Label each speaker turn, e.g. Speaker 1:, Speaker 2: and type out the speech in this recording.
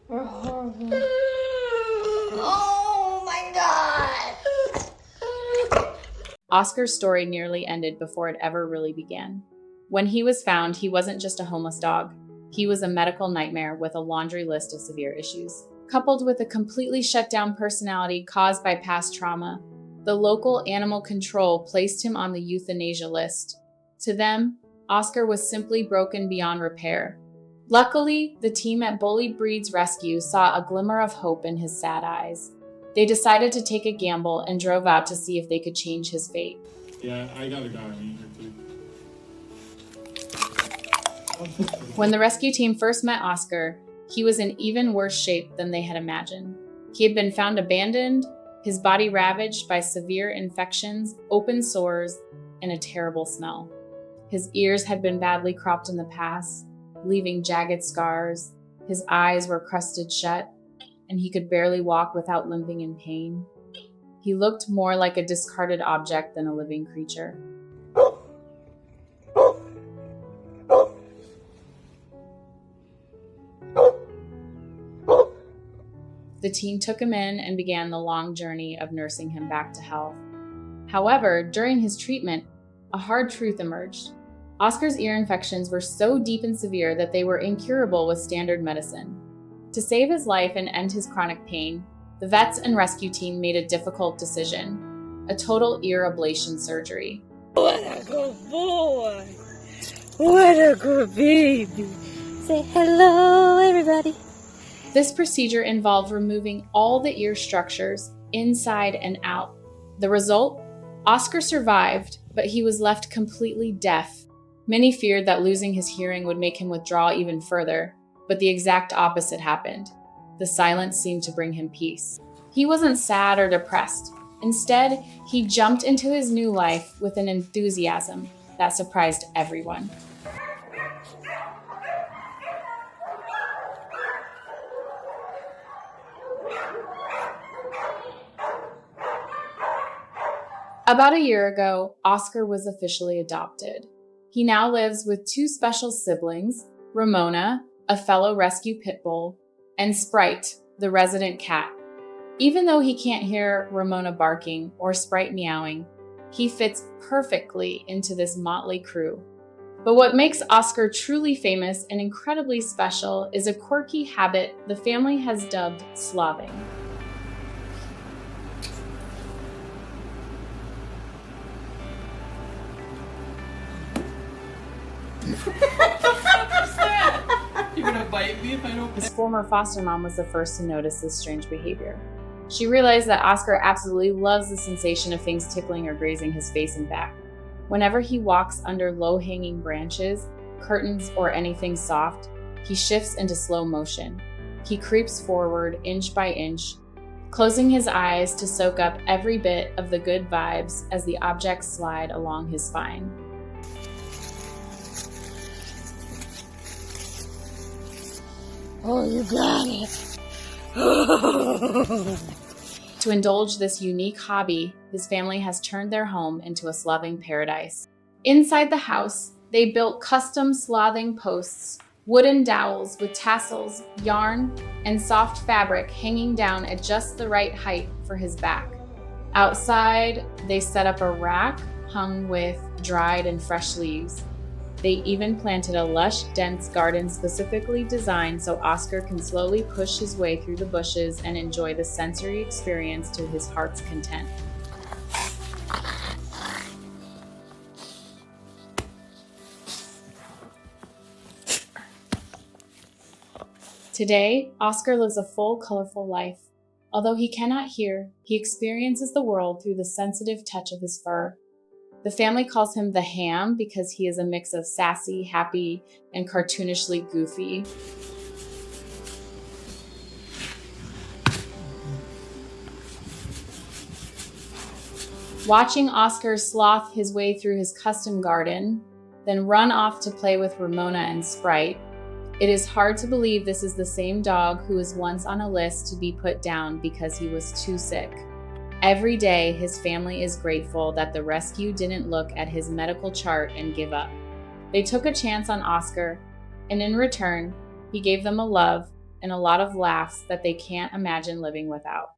Speaker 1: We're horrible. Oh my God!
Speaker 2: Oscar's story nearly ended before it ever really began. When he was found, he wasn't just a homeless dog. He was a medical nightmare with a laundry list of severe issues. Coupled with a completely shut down personality caused by past trauma, the local animal control placed him on the euthanasia list. To them, Oscar was simply broken beyond repair. Luckily, the team at Bully Breeds Rescue saw a glimmer of hope in his sad eyes. They decided to take a gamble and drove out to see if they could change his fate.
Speaker 3: Yeah, I got a guy in here too.
Speaker 2: When the rescue team first met Oscar, he was in even worse shape than they had imagined. He had been found abandoned, his body ravaged by severe infections, open sores, and a terrible smell. His ears had been badly cropped in the past, leaving jagged scars. His eyes were crusted shut, and he could barely walk without limping in pain. He looked more like a discarded object than a living creature. The team took him in and began the long journey of nursing him back to health. However, during his treatment, a hard truth emerged. Oscar's ear infections were so deep and severe that they were incurable with standard medicine. To save his life and end his chronic pain, the vets and rescue team made a difficult decision: a total ear ablation surgery.
Speaker 1: What a good boy! What a good baby! Say hello, everybody!
Speaker 2: This procedure involved removing all the ear structures, inside and out. The result? Oscar survived, but he was left completely deaf. Many feared that losing his hearing would make him withdraw even further, but the exact opposite happened. The silence seemed to bring him peace. He wasn't sad or depressed. Instead, he jumped into his new life with an enthusiasm that surprised everyone. About a year ago, Oscar was officially adopted. He now lives with two special siblings, Ramona, a fellow rescue pit bull, and Sprite, the resident cat. Even though he can't hear Ramona barking or Sprite meowing, he fits perfectly into this motley crew. But what makes Oscar truly famous and incredibly special is a quirky habit the family has dubbed slothing.
Speaker 3: You're gonna bite me if I don't.
Speaker 2: His former foster mom was the first to notice this strange behavior. She realized that Oscar absolutely loves the sensation of things tickling or grazing his face and back. Whenever he walks under low-hanging branches, curtains, or anything soft, he shifts into slow motion. He creeps forward inch by inch, closing his eyes to soak up every bit of the good vibes as the objects slide along his spine.
Speaker 1: Oh, you got it!
Speaker 2: To indulge this unique hobby, his family has turned their home into a slothing paradise. Inside the house, they built custom slothing posts, wooden dowels with tassels, yarn, and soft fabric hanging down at just the right height for his back. Outside, they set up a rack hung with dried and fresh leaves. They even planted a lush, dense garden specifically designed so Oscar can slowly push his way through the bushes and enjoy the sensory experience to his heart's content. Today, Oscar lives a full, colorful life. Although he cannot hear, he experiences the world through the sensitive touch of his fur. The family calls him the Ham because he is a mix of sassy, happy, and cartoonishly goofy. Watching Oscar sloth his way through his custom garden, then run off to play with Ramona and Sprite, it is hard to believe this is the same dog who was once on a list to be put down because he was too sick. Every day, his family is grateful that the rescue didn't look at his medical chart and give up. They took a chance on Oscar, and in return, he gave them a love and a lot of laughs that they can't imagine living without.